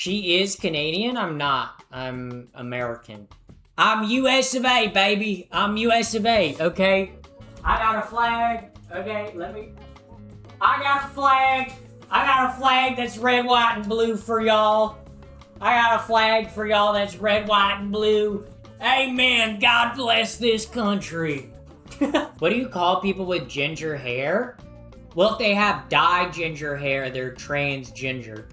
She is Canadian? I'm not. I'm American. I'm US of A, baby. I'm US of A, okay? I got a flag. Okay, I got a flag. I got a flag that's red, white, and blue for y'all. I got a flag for y'all that's red, white, and blue. Amen. God bless this country. What do you call people with ginger hair? Well, if they have dyed ginger hair, they're transginger.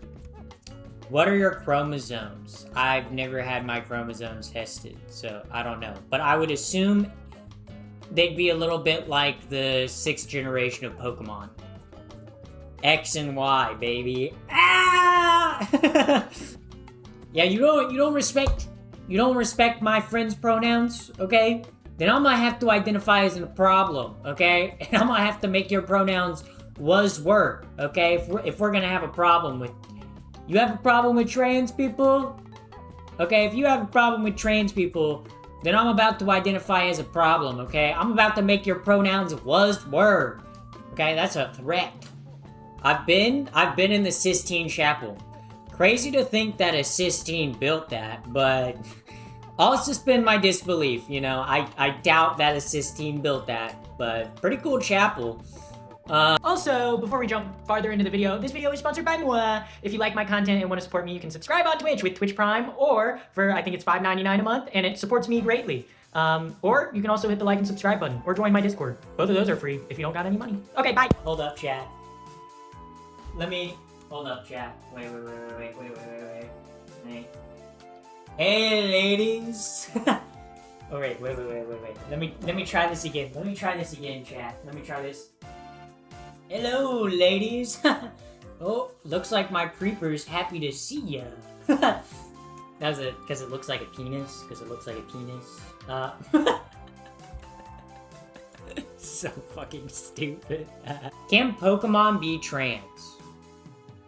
What are your chromosomes? I've never had my chromosomes tested, so I don't know. But I would assume they'd be a little bit like the 6th generation of Pokemon. X and Y, baby. Ah! Yeah, you don't respect my friend's pronouns, okay? Then I'm gonna have to identify as a problem, okay? And I'm gonna have to make your pronouns was were, okay? If we're gonna have a problem with, you have a problem with trans people? Okay, if you have a problem with trans people, then I'm about to identify as a problem, okay? I'm about to make your pronouns was were, okay? That's a threat. I've been in the Sistine Chapel. Crazy to think that a Sistine built that, but I'll suspend my disbelief, you know? I doubt that a Sistine built that, but pretty cool chapel. Also, before we jump farther into the video, this video is sponsored by moi. If you like my content and want to support me, you can subscribe on Twitch with Twitch Prime, or for, I think it's $5.99 a month, and it supports me greatly. Or you can also hit the like and subscribe button, or join my Discord. Both of those are free if you don't got any money. Okay, bye! Hold up, chat. Hold up, chat. Wait. Hey, ladies! Oh, wait. Let me try this again. Chat. Let me try this. Hello, ladies! Oh, looks like my creeper's happy to see ya. That's it, because it looks like a penis. So fucking stupid. Can Pokemon be trans?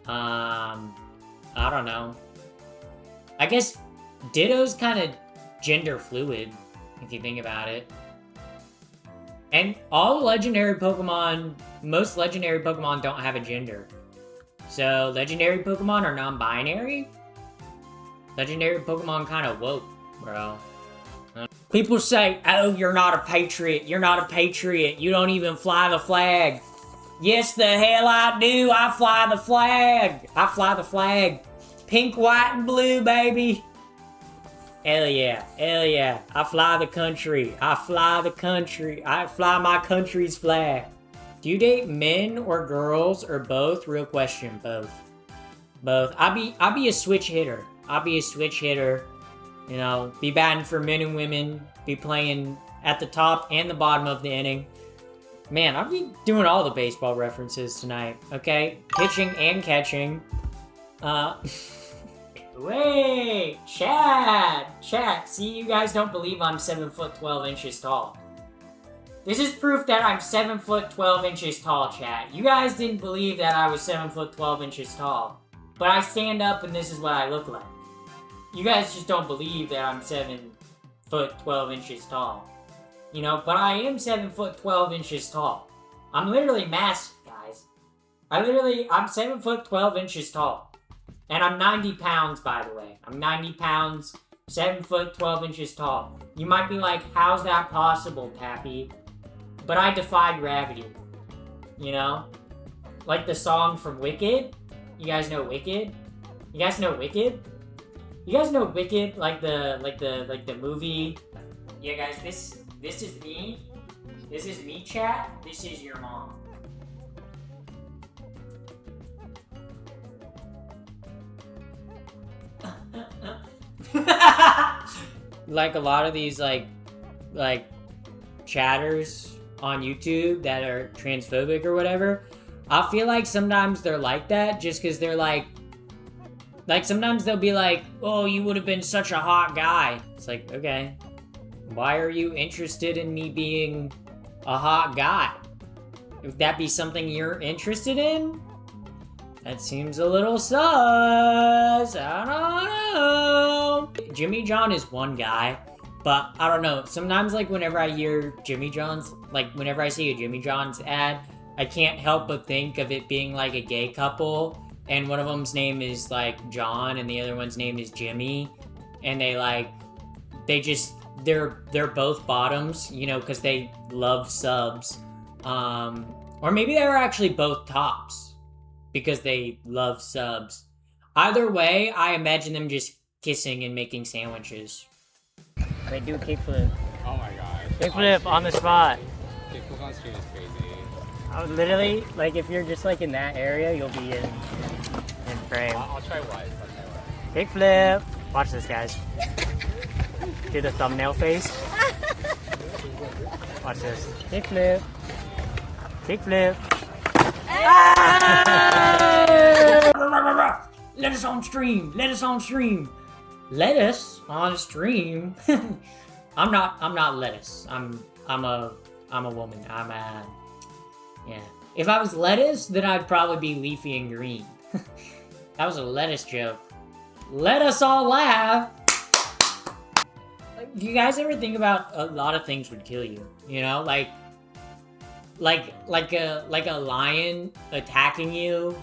I don't know. I guess Ditto's kind of gender fluid, if you think about it. And most legendary Pokemon don't have a gender. So, legendary Pokemon are non-binary? Legendary Pokemon kind of woke, bro. People say, oh, you're not a patriot, you don't even fly the flag. Yes, the hell I do, I fly the flag. Pink, white, and blue, baby. Hell yeah, I fly the country, I fly my country's flag. Do you date men or girls or both? Real question, both. I'll be a switch hitter. You know, be batting for men and women, be playing at the top and the bottom of the inning. Man, I'll be doing all the baseball references tonight, okay? Pitching and catching. Wait, chat, see, you guys don't believe I'm 7 foot 12 inches tall. This is proof that I'm 7 foot 12 inches tall, chat. You guys didn't believe that I was 7 foot 12 inches tall. But I stand up and this is what I look like. You guys just don't believe that I'm 7 foot 12 inches tall. You know, but I am 7 foot 12 inches tall. I'm literally massive, guys. I'm 7 foot 12 inches tall. And I'm 90 pounds, by the way. I'm 90 pounds, 7 foot 12 inches tall. You might be like, how's that possible, Pappy? But I defy gravity. You know? Like the song from Wicked. You guys know Wicked? You guys know Wicked? Like the movie. Yeah, guys, this is me. This is me, chat. This is your mom. Like a lot of these like chatters on YouTube that are transphobic or whatever, I feel like sometimes they're like that just because they're like sometimes they'll be like, oh, you would have been such a hot guy. It's like, okay, why are you interested in me being a hot guy? If that be something you're interested in, that seems a little sus. I don't know. Jimmy John is one guy, but I don't know. Sometimes, like, whenever I hear Jimmy John's, like, whenever I see a Jimmy John's ad, I can't help but think of it being, like, a gay couple and one of them's name is like John, and the other one's name is Jimmy, and they're both bottoms, you know, because they love subs, or maybe they were actually both tops because they love subs. Either way, I imagine them just kissing and making sandwiches. They do a kickflip. Oh my gosh. Kickflip on the spot. Kickflip on stream is crazy. I would literally, like, if you're just like in that area, you'll be in frame. I'll try once. Kickflip. Watch this, guys. Do the thumbnail face. Watch this. Kickflip. Kickflip. Let us on stream. Let us on stream. Lettuce on stream. I'm not lettuce. I'm a woman. Yeah. If I was lettuce, then I'd probably be leafy and green. That was a lettuce joke. Let us all laugh. Do you guys ever think about a lot of things would kill you? You know, like a lion attacking you,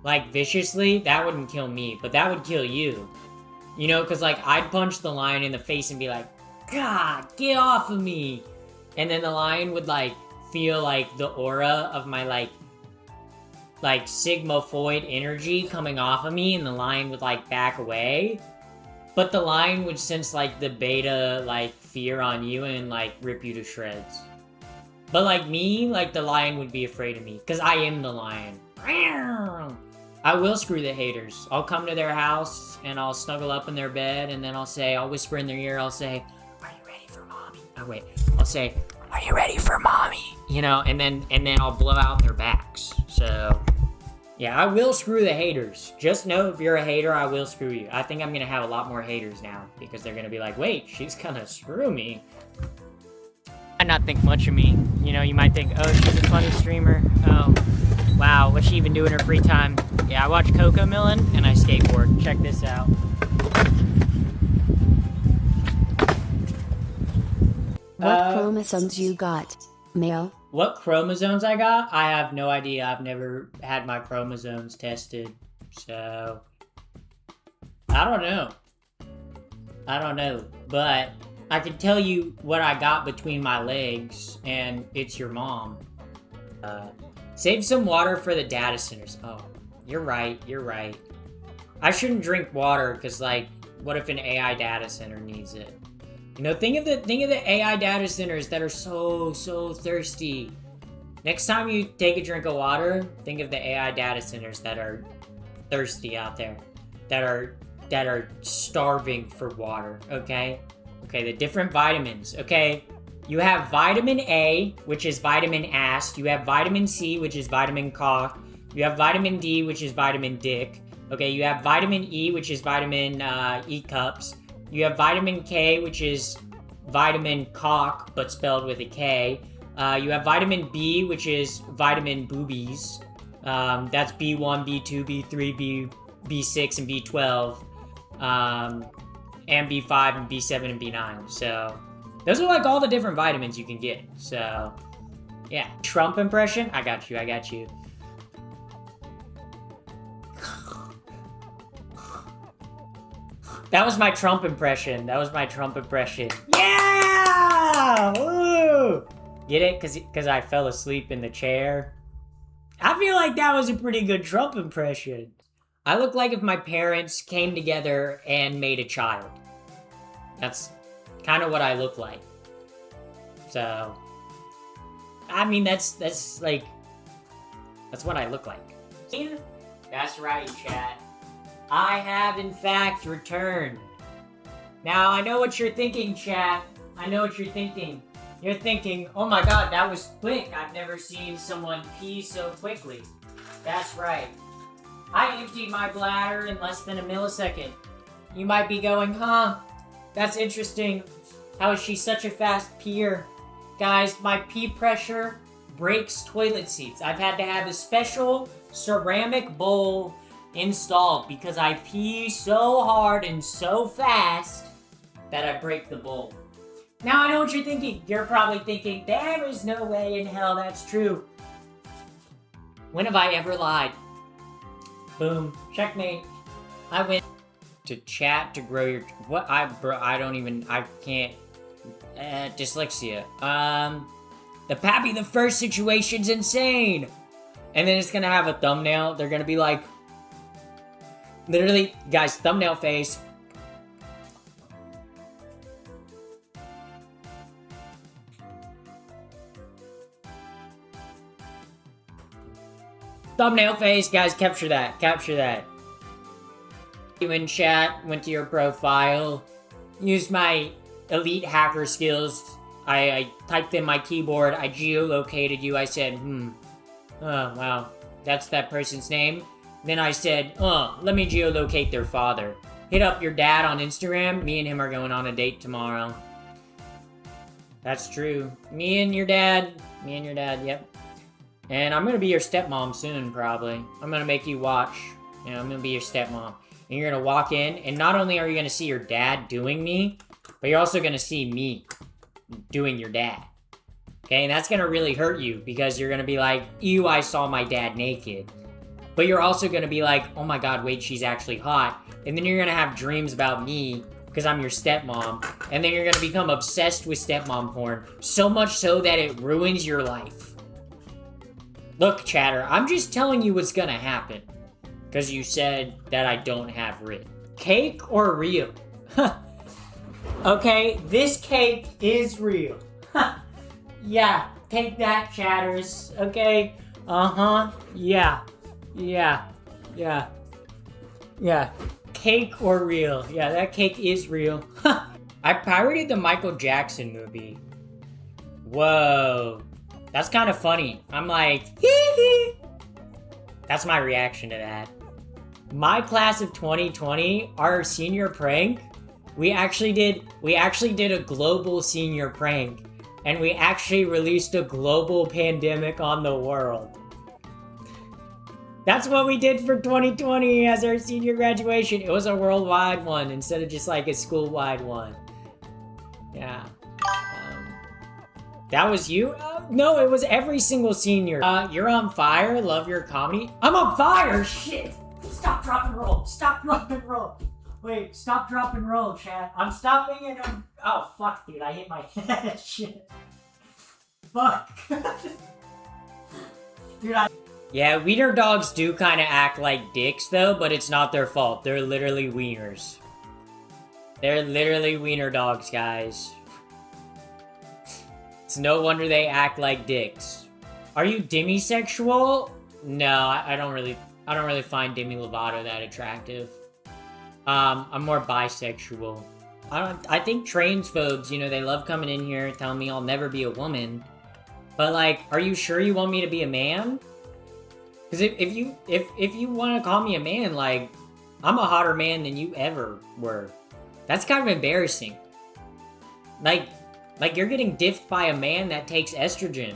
like viciously. That wouldn't kill me, but that would kill you. You know, because like I'd punch the lion in the face and be like, God, get off of me. And then the lion would like feel like the aura of my like sigmoid energy coming off of me, and the lion would like back away. But the lion would sense like the beta like fear on you and like rip you to shreds. But like me, like the lion would be afraid of me because I am the lion. I will screw the haters. I'll come to their house and I'll snuggle up in their bed, and then I'll whisper in their ear, I'll say, are you ready for mommy? Oh wait, I'll say, are you ready for mommy? You know, and then I'll blow out their backs. So yeah, I will screw the haters. Just know if you're a hater, I will screw you. I think I'm gonna have a lot more haters now because they're gonna be like, wait, she's gonna screw me. I not think much of me. You know, you might think, oh, she's a funny streamer. Oh, wow, what's she even do in her free time? Yeah, I watch Cocomelon and I skateboard. Check this out. What chromosomes you got, male? What chromosomes I got? I have no idea. I've never had my chromosomes tested. So, I don't know. But I can tell you what I got between my legs, and it's your mom. Save some water for the data centers. Oh, you're right. I shouldn't drink water, because, like, what if an AI data center needs it? You know, think of the AI data centers that are so thirsty. Next time you take a drink of water, think of the AI data centers that are thirsty out there, that are starving for water. Okay, the different vitamins. Okay, you have vitamin A, which is vitamin ass. You have vitamin C, which is vitamin cock. You have vitamin D, which is vitamin dick. Okay, you have vitamin E, which is vitamin E cups. You have vitamin K, which is vitamin cock, but spelled with a K. You have vitamin B, which is vitamin boobies. That's B1, B2, B3, B6, and B12. And B5, and B7, and B9. So, those are like all the different vitamins you can get. So, yeah. Trump impression? I got you. That was my Trump impression. Yeah! Woo! Get it? Because I fell asleep in the chair. I feel like that was a pretty good Trump impression. I look like if my parents came together and made a child. That's kind of what I look like. So, I mean, that's what I look like. That's right, chat. I have, in fact, returned. Now, I know what you're thinking, chat. You're thinking, oh my god, that was quick. I've never seen someone pee so quickly. That's right. I emptied my bladder in less than a millisecond. You might be going, huh? That's interesting. How is she such a fast peer? Guys, my pee pressure breaks toilet seats. I've had to have a special ceramic bowl installed because I pee so hard and so fast that I break the bowl. Now I know what you're thinking. You're probably thinking, there is no way in hell that's true. When have I ever lied? Boom. Checkmate. I win. To chat to grow your... What? I don't even... I can't... dyslexia. The Pappy the First situation's insane! And then it's gonna have a thumbnail. They're gonna be like... Literally, guys, thumbnail face. Thumbnail face, guys, capture that, capture that. You in chat, went to your profile, used my elite hacker skills. I typed in my keyboard, I geolocated you, I said, oh, wow, that's that person's name. Then I said, let me geolocate their father. Hit up your dad on Instagram, me and him are going on a date tomorrow. That's true. Me and your dad, yep. And I'm gonna be your stepmom soon, probably. I'm gonna make you watch. You know, I'm gonna be your stepmom. And you're gonna walk in, and not only are you gonna see your dad doing me, but you're also gonna see me doing your dad. Okay, and that's gonna really hurt you, because you're gonna be like, ew, I saw my dad naked. But you're also gonna be like, oh my god, wait, she's actually hot. And then you're gonna have dreams about me, because I'm your stepmom. And then you're gonna become obsessed with stepmom porn. So much so that it ruins your life. Look, chatter, I'm just telling you what's gonna happen. Because you said that I don't have writ. Cake or real? Okay, this cake is real. Yeah, take that, chatters. Okay, yeah. Cake or real? Yeah, that cake is real. I pirated the Michael Jackson movie. Whoa. That's kind of funny. I'm like, hee hee. That's my reaction to that. My class of 2020, our senior prank, we actually did a global senior prank, and we actually released a global pandemic on the world. That's what we did for 2020 as our senior graduation. It was a worldwide one instead of just like a school-wide one. Yeah. That was you? No, it was every single senior. You're on fire, love your comedy. I'm on fire, shit! Stop, drop, and roll. Stop, drop, and roll. Wait, stop, drop, and roll, chat. I'm stopping and I'm... Oh, fuck, dude, I hit my head, shit. Fuck. Dude, Yeah, wiener dogs do kind of act like dicks, though, but it's not their fault. They're literally wieners. They're literally wiener dogs, guys. It's no wonder they act like dicks. Are you demisexual? No, I don't really find Demi Lovato that attractive. I'm more bisexual. I think transphobes, you know, they love coming in here telling me I'll never be a woman. But like, are you sure you want me to be a man? Because if you want to call me a man, like, I'm a hotter man than you ever were. That's kind of embarrassing. Like you're getting diffed by a man that takes estrogen.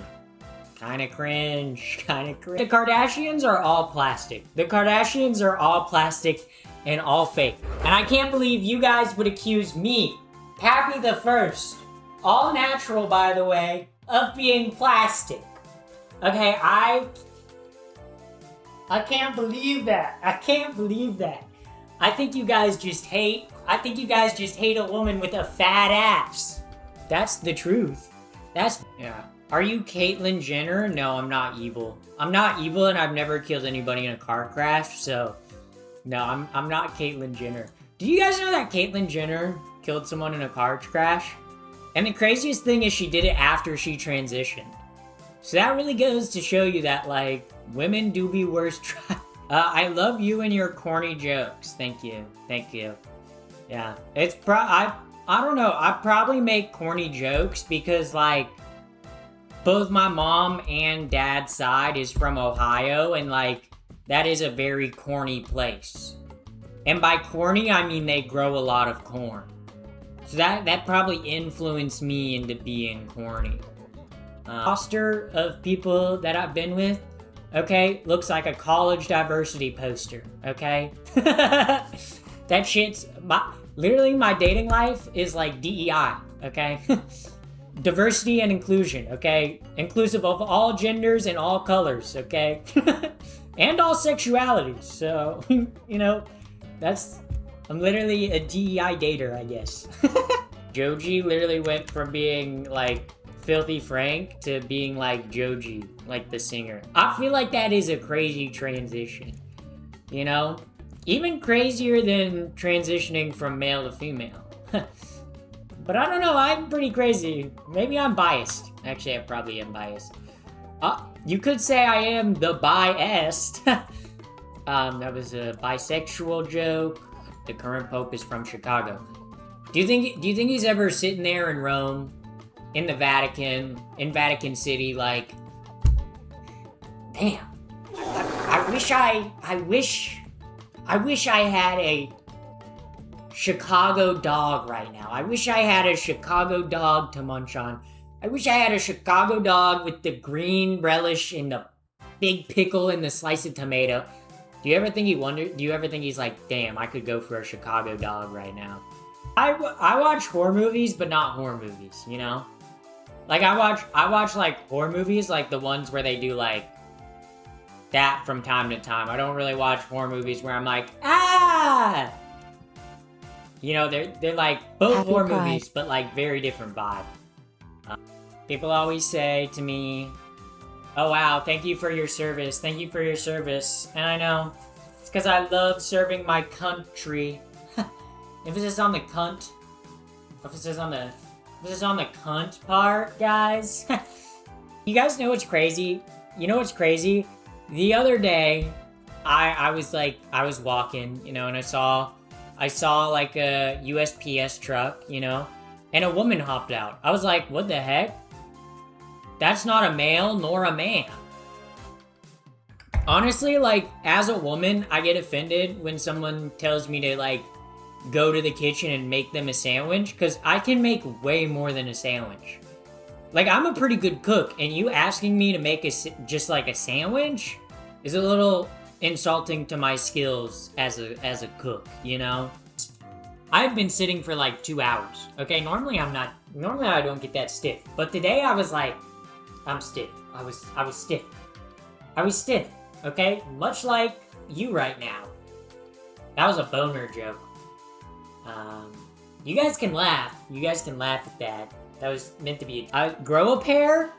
Kinda cringe, kinda cringe. The Kardashians are all plastic. The Kardashians are all plastic and all fake. And I can't believe you guys would accuse me, Pappy the First, all natural by the way, of being plastic. Okay, I can't believe that. I can't believe that. I think you guys just hate a woman with a fat ass. That's the truth. Yeah. Are you Caitlyn Jenner? No, I'm not evil. I'm not evil and I've never killed anybody in a car crash, so... No, I'm not Caitlyn Jenner. Do you guys know that Caitlyn Jenner killed someone in a car crash? And the craziest thing is she did it after she transitioned. So that really goes to show you that, like, women do be worse. I love you and your corny jokes. Thank you. Thank you. Yeah. It's I don't know. I probably make corny jokes because, like, both my mom and dad's side is from Ohio, and, like, that is a very corny place. And by corny, I mean they grow a lot of corn. So that probably influenced me into being corny. Roster of people that I've been with, okay, looks like a college diversity poster, okay? That shit's... Literally, my dating life is like DEI, okay? Diversity and inclusion, okay? Inclusive of all genders and all colors, okay? and all sexualities. So, you know, I'm literally a DEI dater, I guess. Joji literally went from being like Filthy Frank to being like Joji, like the singer. I feel like that is a crazy transition, you know? Even crazier than transitioning from male to female. But I don't know, I'm pretty crazy. Maybe I'm biased. Actually, I probably am biased. You could say I am the biased. That was a bisexual joke. The current pope is from Chicago. Do you think he's ever sitting there in Rome, in the Vatican, in Vatican City, like, damn, I wish I had a Chicago dog right now. I wish I had a Chicago dog to munch on. I wish I had a Chicago dog with the green relish and the big pickle and the slice of tomato. Do you ever think he's like, damn, I could go for a Chicago dog right now? I watch horror movies, but not horror movies, you know? Like, I watch like horror movies, like the ones where they do like that from time to time. I don't really watch horror movies where I'm like, ah! You know, they're like both Happy horror Pride. movies, but like very different vibe. People always say to me, oh wow, thank you for your service, thank you for your service. And I know, it's because I love serving my country. Emphasis on the cunt. Emphasis on the cunt part, guys. You guys know what's crazy? You know what's crazy? The other day, I was walking, you know, and I saw like a USPS truck, you know, and a woman hopped out. I was like, what the heck? That's not a male nor a man. Honestly, like, as a woman, I get offended when someone tells me to, like, go to the kitchen and make them a sandwich, because I can make way more than a sandwich. Like, I'm a pretty good cook, and you asking me to make just like a sandwich is a little insulting to my skills as a cook, you know? I've been sitting for like 2 hours, okay? Normally I don't get that stiff, but today I was like, I'm stiff. I was stiff. I was stiff, okay? Much like you right now. That was a boner joke. You guys can laugh. You guys can laugh at that. That was meant to be. I grow a pair?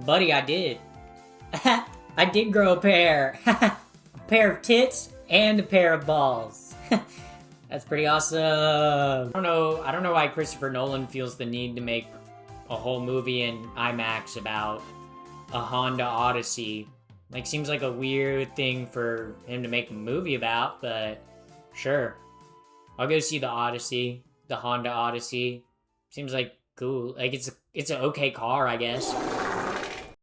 Buddy, I did. I did grow a pair. A pair of tits and a pair of balls. That's pretty awesome. I don't know why Christopher Nolan feels the need to make a whole movie in IMAX about a Honda Odyssey. Like, seems like a weird thing for him to make a movie about, but sure. I'll go see the Odyssey, the Honda Odyssey. Seems like cool. Like, it's an okay car, I guess.